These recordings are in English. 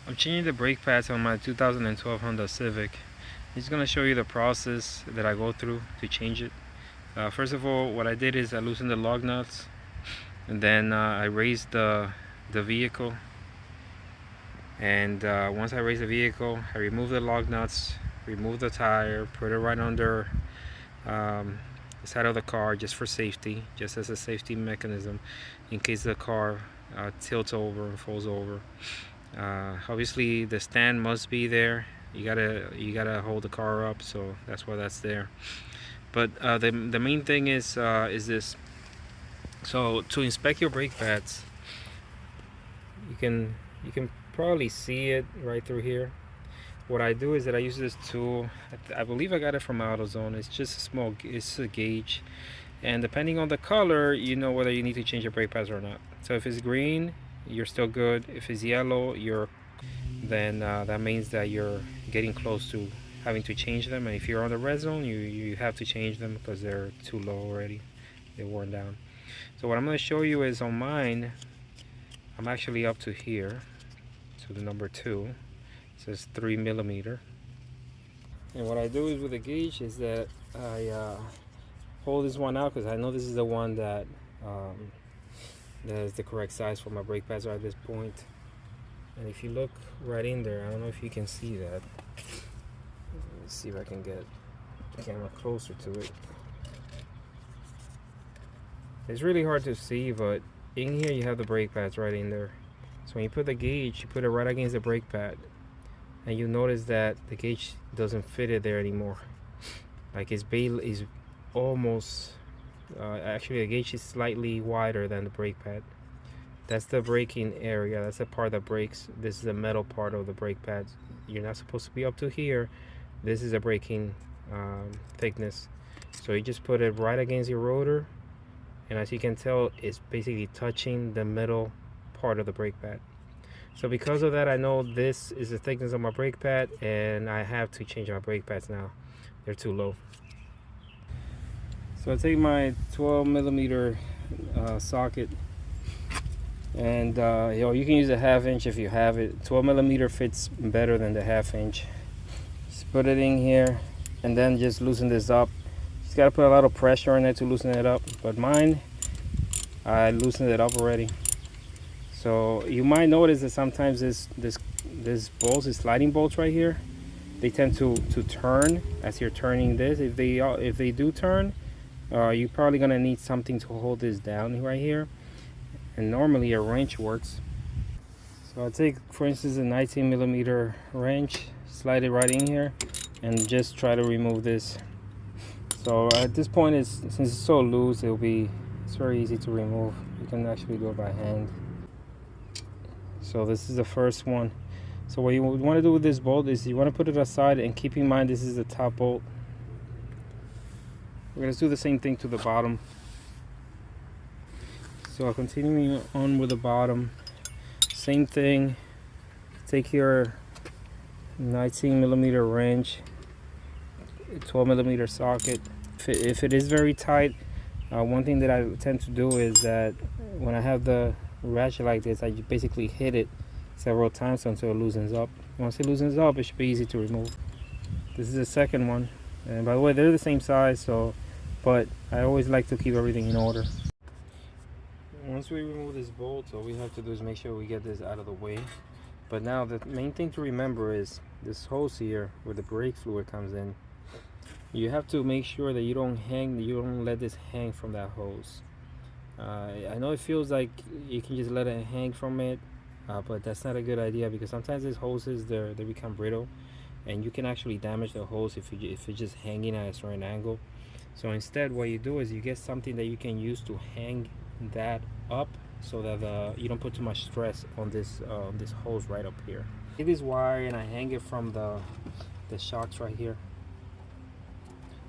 I'm changing the brake pads on my 2012 Honda Civic. I'm just going to show you the process that I go through to change it. First of all, what I did is I loosened the lug nuts, and then I raised the vehicle. And once I raised the vehicle, I removed the lug nuts, removed the tire, put it right under the side of the car just for safety, just as a safety mechanism in case the car tilts over and falls over. Obviously the stand must be there. You gotta hold the car up, so that's why that's there. But the main thing is this. So to inspect your brake pads, you can probably see it right through here. What I do is that I use this tool. I believe I got it from AutoZone. It's just a small, it's a gauge, and depending on the color, you know whether you need to change your brake pads or not. So if it's green, you're still good. If it's yellow, then that means that you're getting close to having to change them. And if you're on the red zone, you have to change them because they're too low already. They're worn down. So what I'm going to show you is on mine, I'm actually up to here, to the number 2. It says 3mm. And what I do is with the gauge is that I hold this one out because I know this is the one that is the correct size for my brake pads at this point. And if you look right in there, I don't know if you can see that. Let's see if I can get the camera closer to it. It's really hard to see, but in here you have the brake pads right in there. So when you put the gauge, you put it right against the brake pad, and you notice that the gauge doesn't fit it there anymore. Like its bale is almost actually the gauge is slightly wider than the brake pad. That's the braking area. That's the part that brakes. This is the metal part of the brake pads. You're not supposed to be up to here. This is a braking thickness. So you just put it right against your rotor, and as you can tell, it's basically touching the middle part of the brake pad. So because of that, I know this is the thickness of my brake pad, and I have to change my brake pads now. They're too low. So I take my 12mm socket, and you can use a 1/2 inch if you have it. 12mm fits better than the 1/2 inch. Just put it in here, and then just loosen this up. Just gotta put a lot of pressure on it to loosen it up. But mine, I loosened it up already. So you might notice that sometimes this bolts, these sliding bolts right here, they tend to turn as you're turning this. If they do turn, you're probably gonna need something to hold this down right here. And normally a wrench works. So I take, for instance, a 19mm wrench, slide it right in here, and just try to remove this. So at this point, since it's so loose, it's very easy to remove. You can actually do it by hand. So this is the first one. So what you want to do with this bolt is you want to put it aside, and keep in mind this is the top bolt. We're going to do the same thing to the bottom. So continuing on with the bottom, same thing. Take your 19mm wrench, 12mm socket. If it is very tight, one thing that I tend to do is that when I have the ratchet like this, I basically hit it several times until it loosens up. Once it loosens up, it should be easy to remove. This is the second one, and by the way, they're the same size, but I always like to keep everything in order. Once we remove this bolt, all we have to do is make sure we get this out of the way. But now the main thing to remember is this hose here where the brake fluid comes in. You have to make sure that you don't let this hang from that hose. I know it feels like you can just let it hang from it, but that's not a good idea, because sometimes these hoses they become brittle, and you can actually damage the hose if it's just hanging at a certain angle. So instead, what you do is you get something that you can use to hang that up, so that you don't put too much stress on this hose right up here. Take this wire and I hang it from the shocks right here,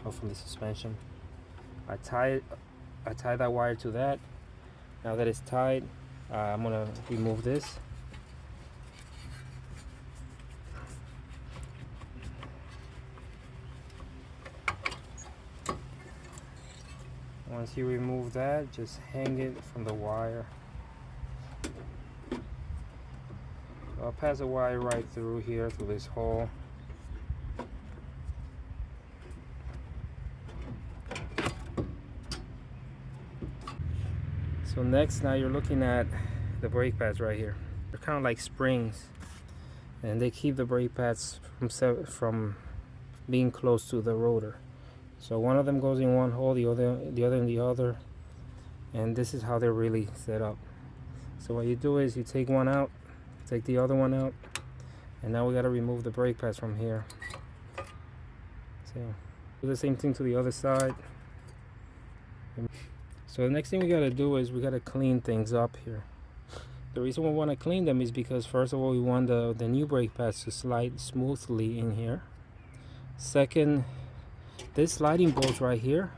or from the suspension. I tie that wire to that. Now that it's tied, I'm gonna remove this. Once you remove that, just hang it from the wire I'll pass a wire right through here, through this hole. So next, now you're looking at the brake pads right here. They're kind of like springs, and they keep the brake pads from being close to the rotor. So one of them goes in one hole, the other in the other, and this is how they're really set up. So what you do is you take one out, take the other one out, and now we got to remove the brake pads from here. So do the same thing to the other side. So the next thing we got to do is we got to clean things up here. The reason we want to clean them is because first of all, we want the new brake pads to slide smoothly in here. Second, this sliding bolt right here,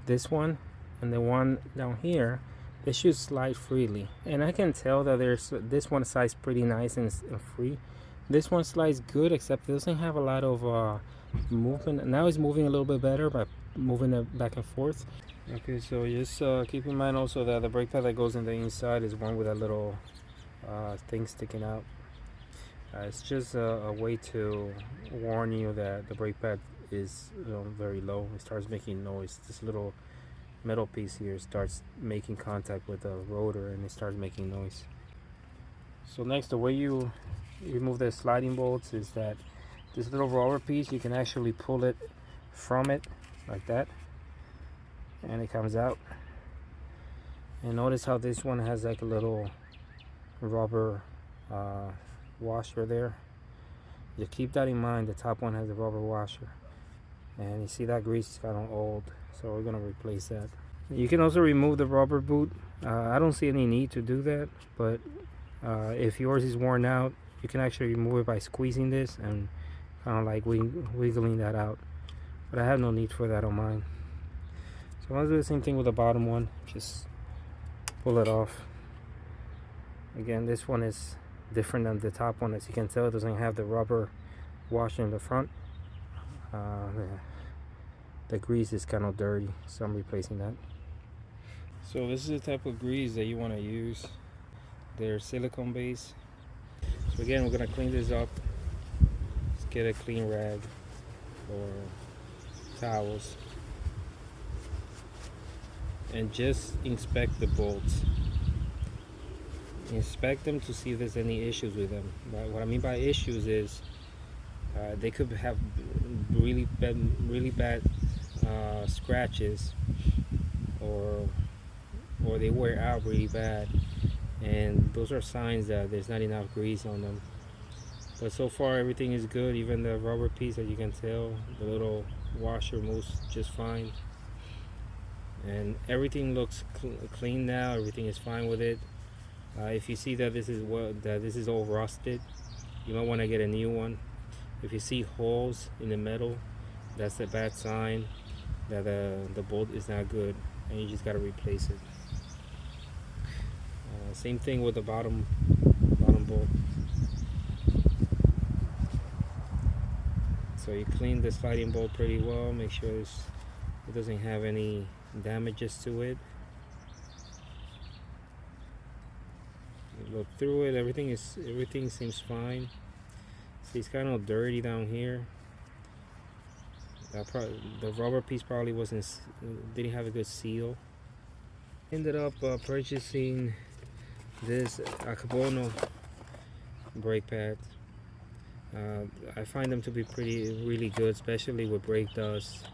this one and the one down here, they should slide freely. And I can tell that there's this one slides pretty nice and free. This one slides good, except it doesn't have a lot of movement. Now it's moving a little bit better by moving it back and forth. Okay, so just keep in mind also that the brake pad that goes in the inside is one with a little thing sticking out. It's just a way to warn you that the brake pad is very low. It starts making noise. This little metal piece here starts making contact with the rotor, and it starts making noise. So next, the way you remove the sliding bolts is that this little rubber piece, you can actually pull it from it like that, and it comes out. And notice how this one has like a little rubber washer there. You keep that in mind. The top one has a rubber washer, and you see that grease is kind of old, so we're gonna replace that. You can also remove the rubber boot. I don't see any need to do that, but if yours is worn out, you can actually remove it by squeezing this and kind of like wiggling that out, but I have no need for that on mine. So let's do the same thing with the bottom one. Just pull it off. Again, this one is different than the top one. As you can tell, it doesn't have the rubber washer in the front. The grease is kind of dirty, so I'm replacing that. So this is the type of grease that you want to use. They're silicone based. So again, we're going to clean this up. Let's get a clean rag or towels, and just inspect the bolts. Inspect them to see if there's any issues with them. But what I mean by issues is they could have really bad scratches, or they wear out really bad, and those are signs that there's not enough grease on them. But so far everything is good. Even the rubber piece, that you can tell, the little washer moves just fine, and everything looks clean now. Everything is fine with it. If you see that this is all rusted, you might want to get a new one. If you see holes in the metal, that's a bad sign that the bolt is not good, and you just got to replace it. Same thing with the bottom bolt. So you clean the sliding bolt pretty well. Make sure it doesn't have any damages to it. You look through it. Everything seems fine. See, it's kind of dirty down here. The rubber piece probably didn't have a good seal. Ended up purchasing this Akobono brake pads. I find them to be really good, especially with brake dust.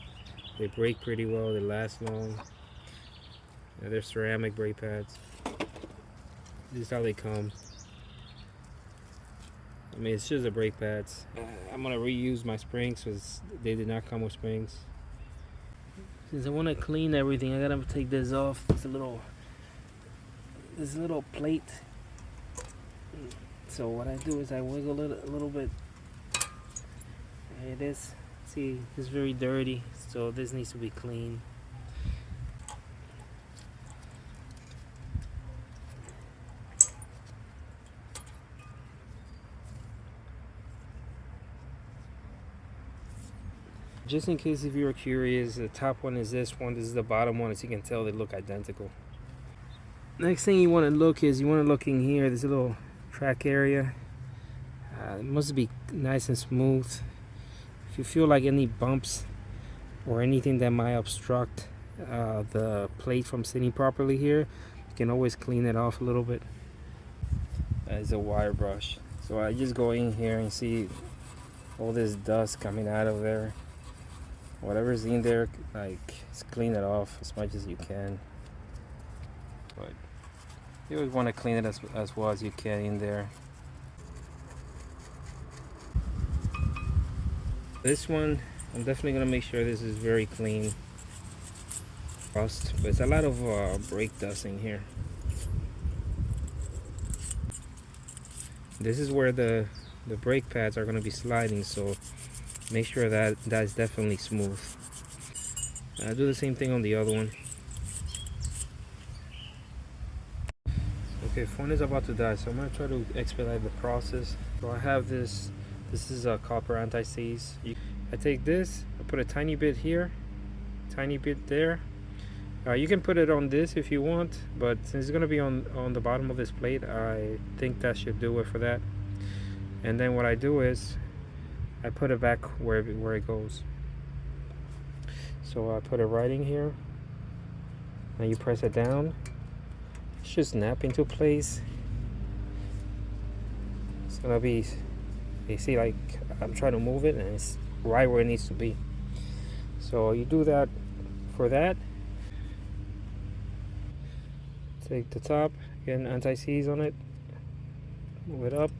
They brake pretty well. They last long. They're ceramic brake pads. This is how they come. I mean, it's just the brake pads. I'm gonna reuse my springs because they did not come with springs. Since I want to clean everything, I gotta take this off. This little plate. So what I do is I wiggle it a little bit. It is. See, it's very dirty, so this needs to be clean. Just in case if you're curious, the top one is this one. This is the bottom one. As you can tell, they look identical. Next thing you want to look in here. This little track area. It must be nice and smooth. If you feel like any bumps or anything that might obstruct the plate from sitting properly here, you can always clean it off a little bit. As a wire brush. So I just go in here and see all this dust coming out of there. Whatever's in there, like, just clean it off as much as you can. But you always want to clean it as well as you can in there. This one, I'm definitely gonna make sure this is very clean. Rust, but it's a lot of brake dust in here. This is where the brake pads are gonna be sliding, so make sure that that's definitely smooth. I'll do the same thing on the other one. Okay, phone is about to die, so I'm gonna try to expedite the process. So I have this is a copper anti-seize. I take this, I put a tiny bit here, tiny bit there. You can put it on this if you want, but since it's gonna be on the bottom of this plate, I think that should do it for that. And then what I do is I put it back where it goes. So I put it right in here, and you press it down. It should snap into place. It's gonna be, you see, like I'm trying to move it and it's right where it needs to be. So you do that for that. Take the top, get an anti-seize on it, move it up,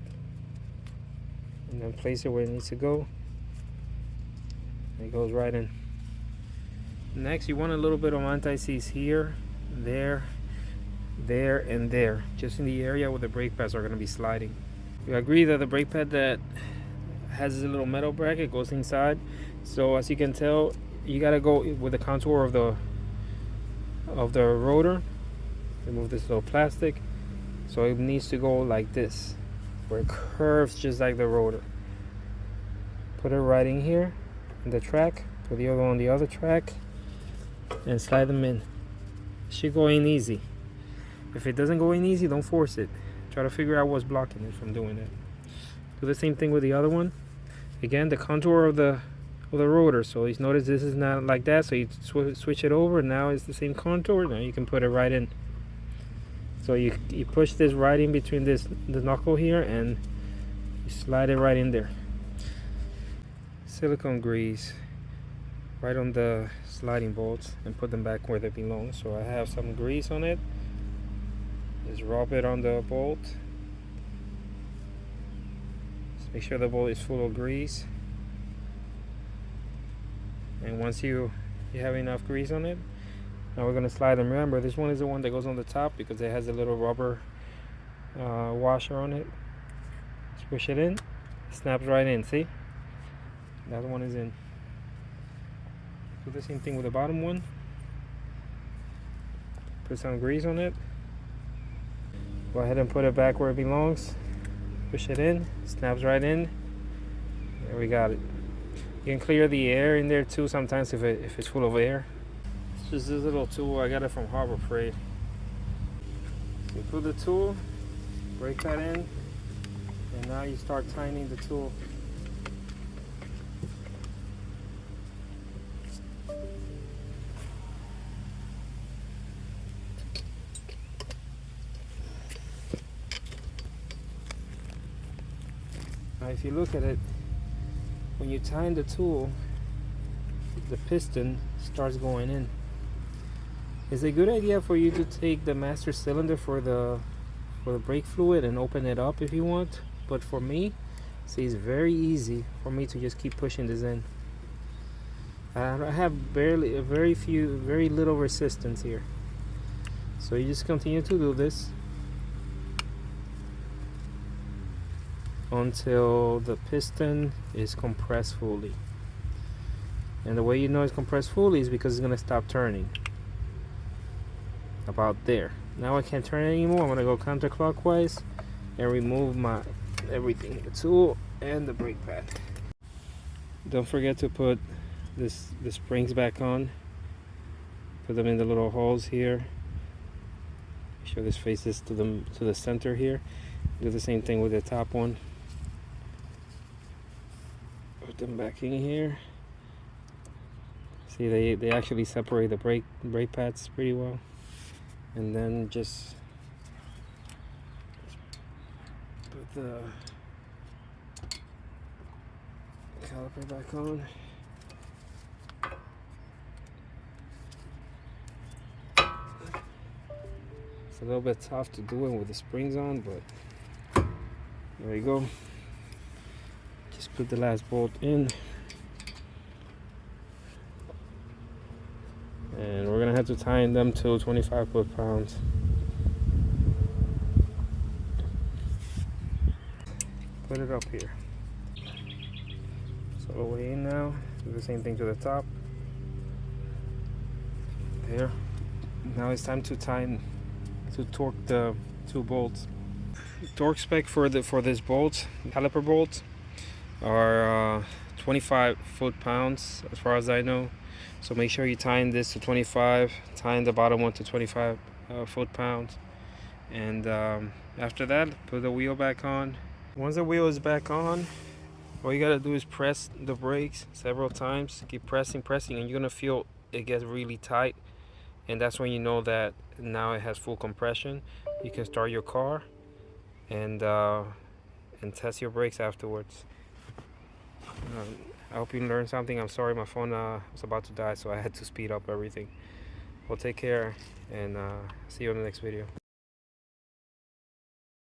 and then place it where it needs to go. And it goes right in. Next, you want a little bit of anti-seize here, there, and there, just in the area where the brake pads are going to be sliding. You agree that the brake pad that has a little metal bracket goes inside. So as you can tell, you got to go with the contour of the rotor. Remove this little plastic, so it needs to go like this, where it curves just like the rotor. Put it right in here in the track, put the other on the other track, and slide them in. It should go in easy. If it doesn't go in easy, don't force it. Try to figure out what's blocking it from doing it. Do the same thing with the other one. Again, the contour of the rotor. So you notice this is not like that, so you switch it over. Now it's the same contour. Now you can put it right in. So you push this right in between the knuckle here, and you slide it right in there. Silicone grease right on the sliding bolts and put them back where they belong. So I have some grease on it. Just rub it on the bolt. Just make sure the bolt is full of grease. And once you have enough grease on it, now we're going to slide them. Remember, this one is the one that goes on the top because it has a little rubber washer on it. Just push it in, it snaps right in. See? The other one is in. Do the same thing with the bottom one. Put some grease on it. Go ahead and put it back where it belongs. Push it in, snaps right in. There we got it. You can clear the air in there too sometimes if it's full of air. Just this little tool, I got it from Harbor Freight. You put the tool, break that in, and now you start tightening the tool. Now if you look at it, when you tighten the tool, the piston starts going in. It's a good idea for you to take the master cylinder for the brake fluid and open it up if you want. But for me, see, it's very easy for me to just keep pushing this in. I have very little resistance here. So you just continue to do this until the piston is compressed fully. And the way you know it's compressed fully is because it's going to stop turning. About there. Now I can't turn it anymore. I'm going to go counterclockwise and remove my everything, the tool and the brake pad. Don't forget to put the springs back on. Put them in the little holes here. Make sure this faces to the center here. Do the same thing with the top one. Put them back in here. See, they actually separate the brake pads pretty well. And then just put the caliper back on. It's a little bit tough to do it with the springs on, but there you go. Just put the last bolt in. And we're gonna have to tighten them to 25 foot-pounds. Put it up here. So the way in now. Do the same thing to the top. There. Now it's time to tighten, to torque the 2 bolts. Torque spec for this bolt, caliper bolt, are 25 foot-pounds as far as I know. So make sure you tighten this to 25, tighten the bottom one to 25 foot-pounds. And after that, put the wheel back on. Once the wheel is back on, all you gotta do is press the brakes several times. Keep pressing, and you're gonna feel it gets really tight. And that's when you know that now it has full compression. You can start your car and test your brakes afterwards. I hope you learned something. I'm sorry my phone was about to die, so I had to speed up everything. Well, take care, and see you in the next video.